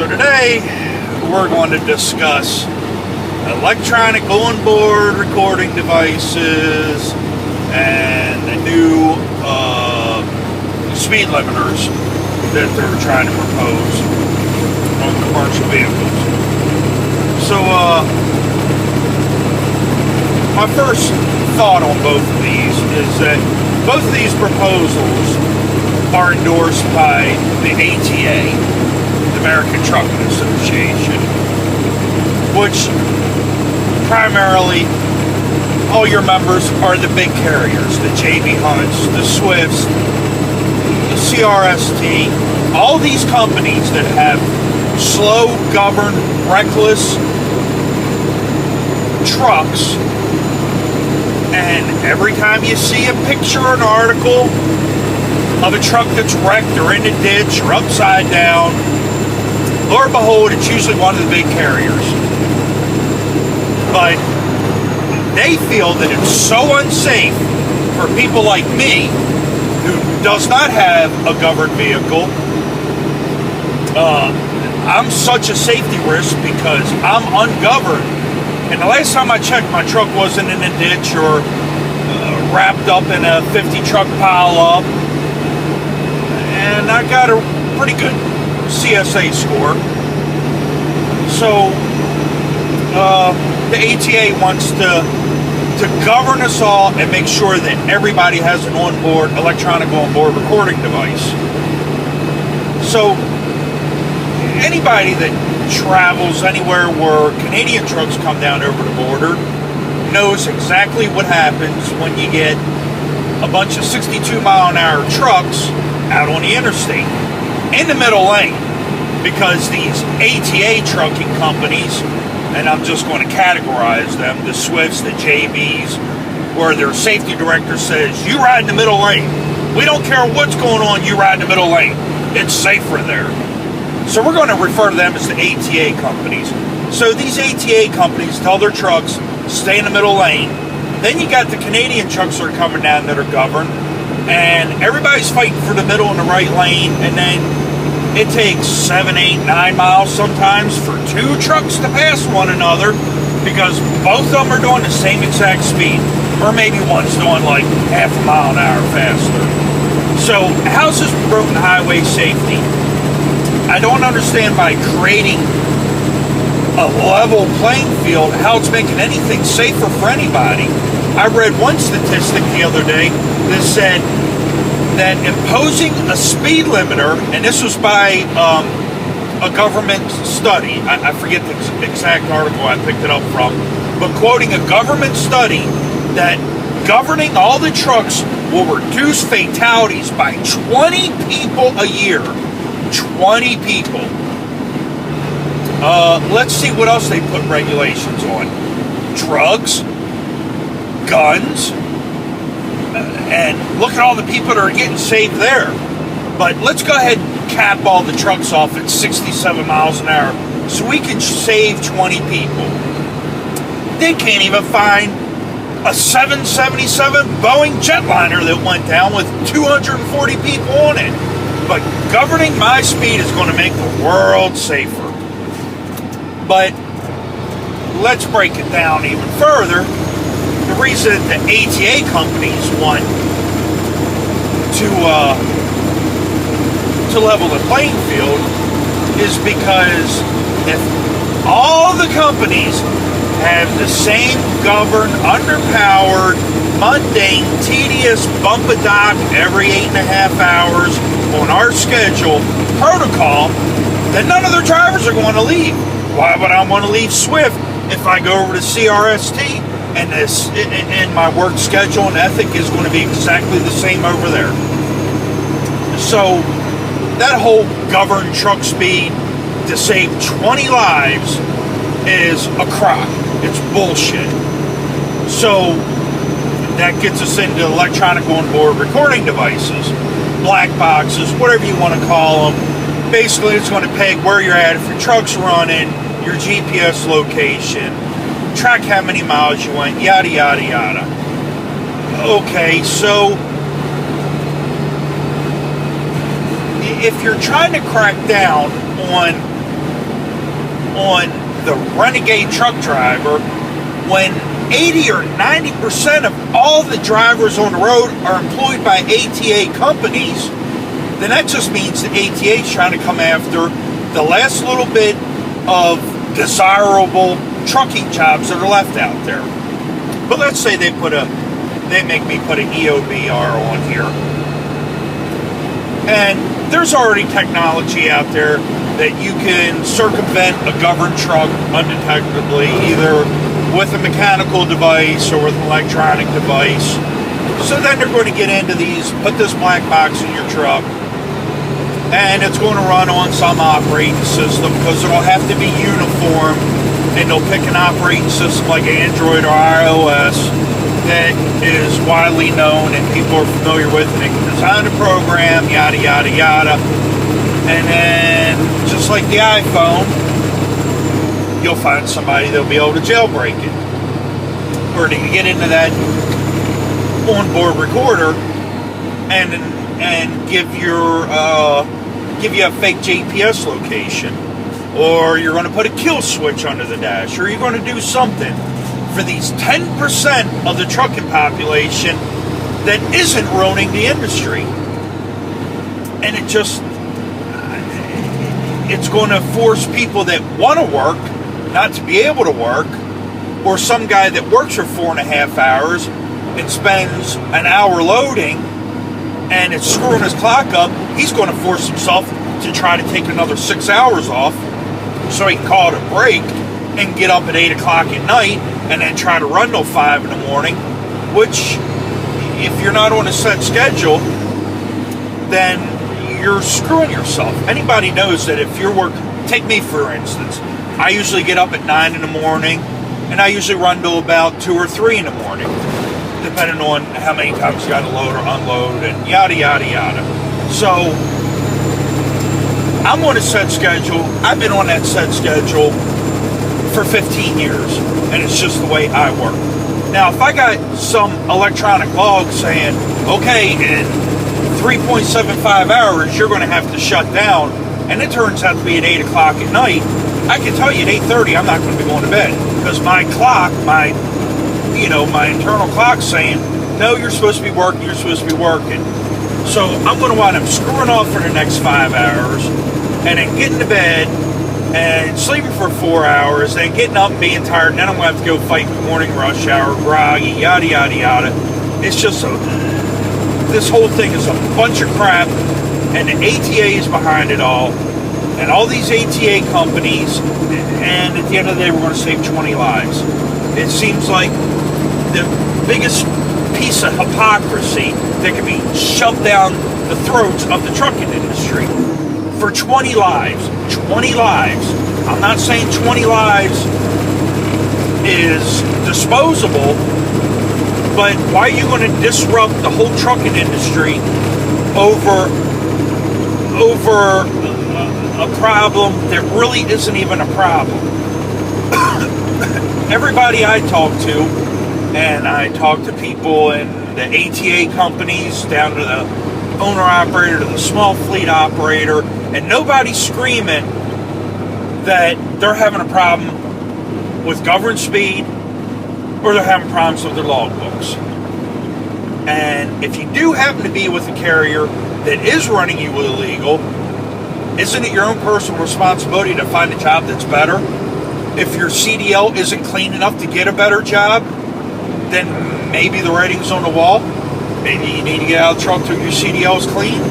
So today we're going to discuss electronic onboard recording devices and the new speed limiters that they're trying to propose on commercial vehicles. So my first thought on both of these is that both of these proposals are endorsed by the ATA, the American Trucking Association, which primarily all your members are the big carriers, the JB Hunts, the Swifts, the CRST, all these companies that have slow, governed, reckless trucks. And every time you see a picture or an article of a truck that's wrecked or in a ditch or upside down, lo and behold, it's usually one of the big carriers. But they feel that it's so unsafe for people like me, who does not have a governed vehicle. I'm such a safety risk because I'm ungoverned. And the last time I checked, my truck wasn't in a ditch or wrapped up in a 50 truck pile up. And I got a pretty good CSA score. So the ATA wants to govern us all and make sure that everybody has an electronic onboard recording device. So anybody that travels anywhere where Canadian trucks come down over the border knows exactly what happens when you get a bunch of 62-mile-an-hour trucks out on the interstate in the middle lane, because these ATA trucking companies, and I'm just going to categorize them, the Swifts, the JBs, where their safety director says, you ride in the middle lane. We don't care what's going on, you ride in the middle lane. It's safer there. So we're going to refer to them as the ATA companies. So these ATA companies tell their trucks, stay in the middle lane. Then you got the Canadian trucks that are coming down that are governed, and everybody's fighting for the middle and the right lane, and then it takes 7, 8, 9 miles sometimes for two trucks to pass one another because both of them are doing the same exact speed, or maybe one's doing like half a mile an hour faster. So how's this promoting highway safety? I don't understand by creating a level playing field how it's making anything safer for anybody. I read one statistic the other day that said that imposing a speed limiter, and this was by a government study, I forget the exact article I picked it up from, but quoting a government study that governing all the trucks will reduce fatalities by 20 people a year. 20 people. Let's see what else they put regulations on. Drugs, guns, and look at all the people that are getting saved there. But let's go ahead and cap all the trucks off at 67 miles an hour so we can save 20 people. They can't even find a 777 Boeing jetliner that went down with 240 people on it. But governing my speed is going to make the world safer. But let's break it down even further. The reason that the ATA companies want to level the playing field is because if all the companies have the same governed, underpowered, mundane, tedious bump a dock every 8.5 hours on our schedule protocol, then none of their drivers are going to leave. Why would I want to leave Swift if I go over to CRST and my work schedule and ethic is going to be exactly the same over there? So that whole governed truck speed to save 20 lives is a crock. It's bullshit. So that gets us into electronic onboard recording devices, black boxes, whatever you want to call them. Basically, it's going to peg where you're at, if your truck's running, your GPS location, track how many miles you went, yada, yada, yada. Okay, so if you're trying to crack down on on the renegade truck driver when 80 or 90% of all the drivers on the road are employed by ATA companies. Then that just means the ATA is trying to come after the last little bit of desirable trucking jobs that are left out there. But let's say they make me put an EOBR on here. And there's already technology out there that you can circumvent a governed truck undetectably, either with a mechanical device or with an electronic device. So then they're going to get into these, put this black box in your truck, and it's going to run on some operating system because it'll have to be uniform, and they'll pick an operating system like Android or iOS that is widely known and people are familiar with, and they can design a program, yada, yada, yada. And then, just like the iPhone, you'll find somebody that'll be able to jailbreak it. Or they can get into that onboard recorder and give you a fake GPS location. Or you're going to put a kill switch under the dash. Or you're going to do something for these 10% of the trucking population that isn't ruining the industry. And it's going to force people that want to work not to be able to work, or some guy that works for 4.5 hours and spends an hour loading and it's screwing his clock up. He's going to force himself to try to take another 6 hours off so he can call it a break and get up at 8 o'clock at night and then try to run till 5 in the morning, which, if you're not on a set schedule, then you're screwing yourself. Anybody knows that if you're take me for instance, I usually get up at 9 in the morning and I usually run till about 2 or 3 in the morning, depending on how many times you got to load or unload and yada, yada, yada. So I'm on a set schedule. I've been on that set schedule for 15 years, and it's just the way I work. Now, if I got some electronic log saying, okay, in 3.75 hours, you're going to have to shut down, and it turns out to be at 8 o'clock at night, I can tell you at 8:30 I'm not going to be going to bed, because my clock, my internal clock's saying, no, you're supposed to be working, So I'm going to wind up screwing off for the next 5 hours, and then getting to bed, and sleeping for 4 hours, then getting up and being tired, and then I'm going to have to go fight the morning rush hour, groggy, yada, yada, yada. It's just this whole thing is a bunch of crap, and the ATA is behind it all, and all these ATA companies, and at the end of the day, we're going to save 20 lives. It seems like the biggest piece of hypocrisy that can be shoved down the throats of the trucking industry. For 20 lives. 20 lives. I'm not saying 20 lives is disposable, but why are you going to disrupt the whole trucking industry over a problem that really isn't even a problem? Everybody I talk to, and I talk to people in the ATA companies, down to the owner-operator, to the small fleet operator, and nobody's screaming that they're having a problem with governed speed or they're having problems with their logbooks. And if you do happen to be with a carrier that is running you illegal, isn't it your own personal responsibility to find a job that's better? If your CDL isn't clean enough to get a better job, then maybe the writing's on the wall. Maybe you need to get out of the truck till your CDL is clean,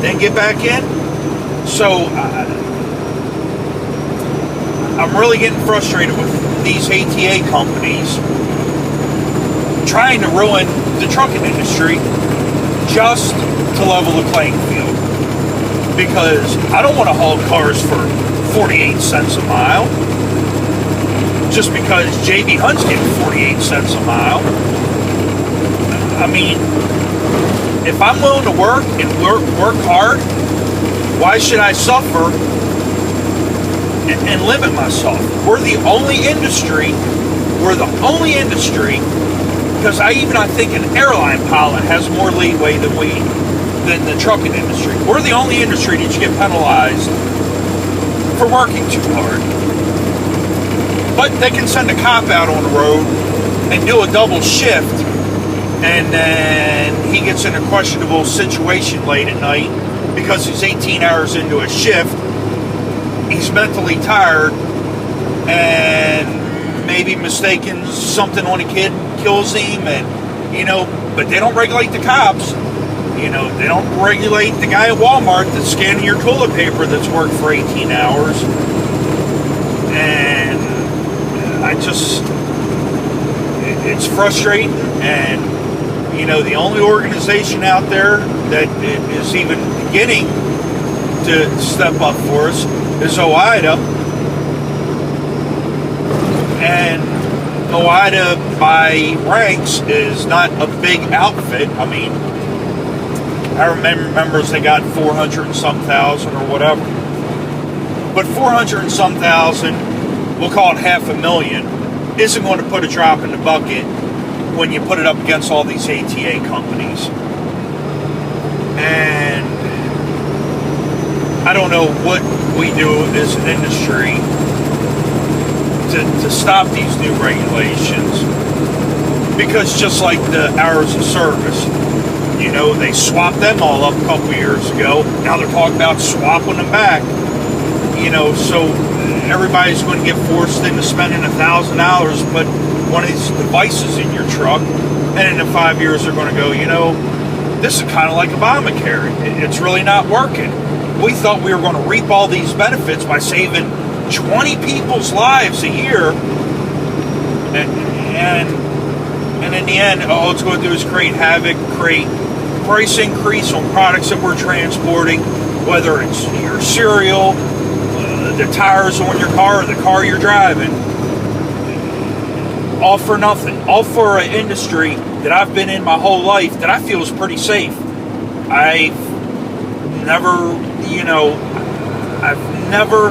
then get back in. So I'm really getting frustrated with these ATA companies trying to ruin the trucking industry just to level the playing field. Because I don't want to haul cars for 48 cents a mile just because JB Hunt's getting 48 cents a mile. I mean, if I'm willing to work and work hard, why should I suffer and limit myself? We're the only industry, because I think an airline pilot has more leeway than the trucking industry. We're the only industry that you get penalized for working too hard. But they can send a cop out on the road and do a double shift, and then he gets in a questionable situation late at night because he's 18 hours into a shift. He's mentally tired and maybe mistaken something on a kid, kills him, and but they don't regulate the cops. They don't regulate the guy at Walmart that's scanning your toilet paper that's worked for 18 hours. And it's frustrating. And, the only organization out there that is even beginning to step up for us is OIDA. And OIDA, by ranks, is not a big outfit. I mean, I remember they got 400 and some thousand or whatever. But 400 and some thousand, we'll call it 500,000, isn't going to put a drop in the bucket when you put it up against all these ATA companies. And I don't know what we do as an industry to stop these new regulations, because just like the hours of service, they swapped them all up a couple years ago. Now they're talking about swapping them back. So everybody's going to get forced into spending $1,000 to put one of these devices in your truck, and in 5 years they're going to go, this is kind of like Obamacare. It's really not working. We thought we were going to reap all these benefits by saving 20 people's lives a year, and in the end, all it's going to do is create havoc, create price increase on products that we're transporting, whether it's your cereal, the tires on your car, or the car you're driving. All for nothing. All for an industry that I've been in my whole life that I feel is pretty safe. I've never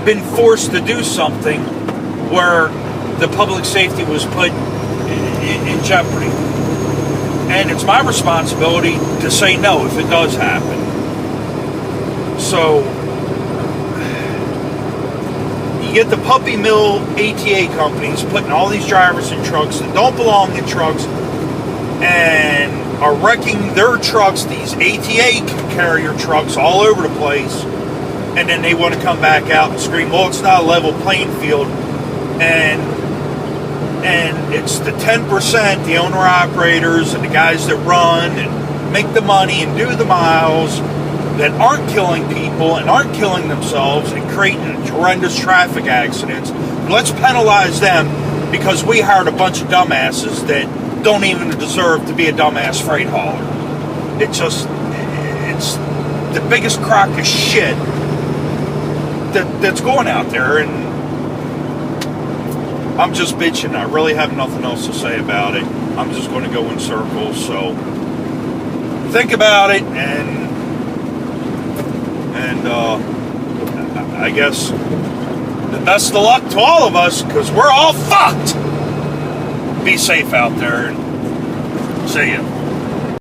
been forced to do something where the public safety was put in jeopardy. And it's my responsibility to say no if it does happen. So, you get the puppy mill ATA companies putting all these drivers in trucks that don't belong in trucks and are wrecking their trucks, these ATA carrier trucks all over the place, and then they want to come back out and scream, well, it's not a level playing field, and it's the 10%, the owner-operators and the guys that run and make the money and do the miles that aren't killing people and aren't killing themselves and creating horrendous traffic accidents. Let's penalize them because we hired a bunch of dumbasses that don't even deserve to be a dumbass freight hauler. It's the biggest crock of shit that's going out there, and I'm just bitching. I really have nothing else to say about it. I'm just going to go in circles. So think about it, and I guess the best of luck to all of us, because we're all fucked. Be safe out there, and see ya.